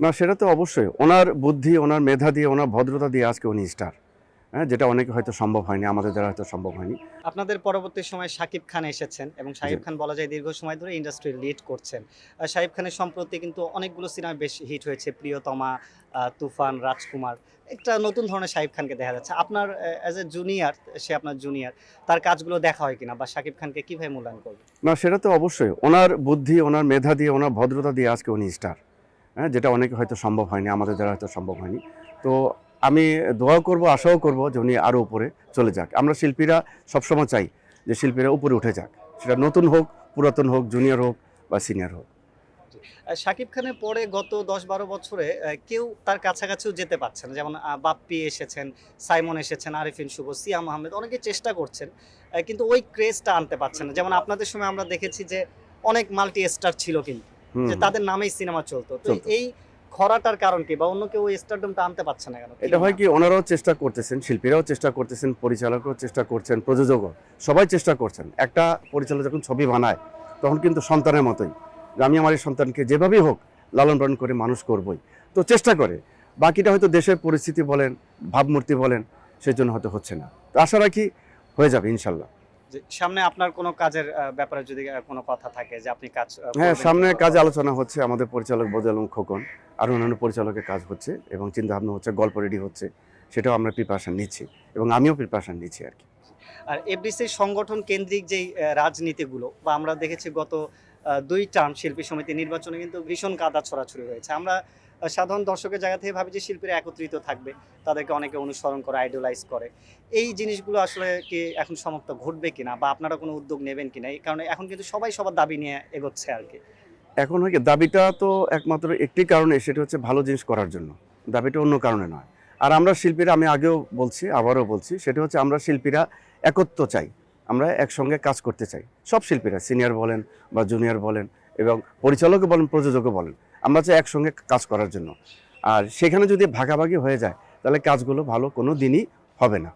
না, সেটা তো অবশ্যই ওনার বুদ্ধি, ওনার মেধা দিয়ে, ওনার ভদ্রতা দিয়ে আজকে উনি স্টার। হ্যাঁ, যেটা অনেকে হয়তো সম্ভব হয়নি, আমাদের দ্বারা হয়তো সম্ভব হয়নি। আপনাদের পরবর্তী সময়ে শাকিব খান এসেছেন এবং জি। শাকিব খান বলা যায় দীর্ঘ সময় ধরে ইন্ডাস্ট্রি লিড করছেন। শাকিব খানের সম্প্রতি কিন্তু অনেকগুলো সিনেমা বেশ হিট হয়েছে। 'প্রিয়তমা', 'তুফান', 'রাজকুমার'। একটা নতুন ধরনের শাকিব খানকে দেখা যাচ্ছে। আপনার অ্যাজ এ জুনিয়র, সে আপনার জুনিয়র। তার কাজগুলো দেখা হয় কিনা বা শাকিব খানকে কিভাবে মূল্যায়ন করবেন? না, সেটা তো অবশ্যই ওনার বুদ্ধি, ওনার মেধা দিয়ে, ওনার ভদ্রতা দিয়ে আজকে উনি স্টার। হ্যাঁ, যেটা অনেকে হয়তো সম্ভব হয়নি, আমাদের দ্বারা হয়তো সম্ভব হয়নি। তো আমি দোয়াও করব, আশাও করব যে উনি আরও উপরে চলে যাক। আমরা শিল্পীরা সবসময় চাই যে শিল্পীরা উপরে উঠে যাক। সেটা নতুন হোক, পুরাতন হোক, জুনিয়র হোক বা সিনিয়র হোক। জি। শাকিব খানের পরে গত ১০-১২ বছরে কেউ তার কাছাকাছিও যেতে পারছে না। যেমন বাপ্পি এসেছেন, সাইমন এসেছেন, আরিফিন শুভ, সিয়াম আহমেদ অনেকে চেষ্টা করছেন। কিন্তু ওই ক্রেজটা আনতে পারছেন না। যেমন আপনাদের সময় আমরা দেখেছি যে অনেক মাল্টি স্টার ছিল কিন্তু। হুম, যে হুম, তাদের নামেই সিনেমা চলতো। তো চলতো। এই খরাটার কারণ কি? বা অন্য কেউ ওই স্টারডমটা আনতে পারছে না কেন? কি এটা মনে হয় হয় কি, আপনার? ওনারাও চেষ্টা করতেছেন, শিল্পীরাও চেষ্টা করতেছেন, পরিচালকও চেষ্টা করছেন, প্রযোজকও সবাই চেষ্টা করছেন। একটা পরিচালক যখন ছবি বানায় তখন কিন্তু সন্তানের মতোই যে আমি আমার এই সন্তানকে যেভাবেই হোক লালন পালন করে মানুষ করবই। তো চেষ্টা করে। বাকিটা হয়তো দেশের পরিস্থিতি বলেন, ভাবমূর্তি বলেন, সেজন্য হয়তো হচ্ছে না। তো আশা রাখি হয়ে যাবে ইনশাল্লাহ। যে সামনে আপনার কোনো কাজের ব্যাপারে যদি কোনো কথা থাকে যে আপনি কাজ হ্যাঁ, করবেন সামনে কিনা বা কাজে করবেন? আলোচনা হচ্ছে। আমাদের পরিচালক বদিউল আলম খোকন আর অন্যান্য পরিচালকের কাজ হচ্ছে এবং চিন্তাভাবনা হচ্ছে, গল্প রেডি হচ্ছে। সেটাও আমরা প্রিপারেশন নিচ্ছি এবং আমিও প্রিপারেশন নিচ্ছি আর কি। আর এফডিসির সংগঠন কেন্দ্রিক যেই রাজনীতিগুলো বা আমরা দেখেছি গত ২ টার্ম শিল্পী সমিতি নির্বাচনে কিন্তু ভীষণ কাদা ছড়াছড়ি হয়েছে। আমরা সাধারণ দর্শকের জায়গা থেকে ভাবি যে শিল্পীরা একত্রিত থাকবে। তাদেরকে অনেকে অনুসরণ করে, আইডলাইজ করে। এই জিনিসগুলো আসলে কি এখন সমাপ্ত ঘটবে কিনা বা আপনারা কোনো উদ্যোগ নেবেন কিনা? এই কারণে এখন কিন্তু সবাই সবার দাবি নিয়ে এগোচ্ছে আরকি। এখন হয় কি, দাবিটা তো একমাত্র একটি কারণে, সেটা হচ্ছে ভালো জিনিস করার জন্য। দাবিটা অন্য কারণে নয়। আর আমরা শিল্পীরা, আমি আগেও বলছি, আবারও বলছি, সেটা হচ্ছে আমরা শিল্পীরা একত্ব চাই। আমরা একসঙ্গে কাজ করতে চাই। সব শিল্পীরা, সিনিয়র বলেন বা জুনিয়র বলেন এবং পরিচালকও বলেন, প্রযোজকও বলেন। আমরা চাই একসঙ্গে কাজ করার জন্য। আর সেখানে যদি ভাগাভাগি হয়ে যায় তাহলে কাজগুলো ভালো কোনো দিনই হবে না।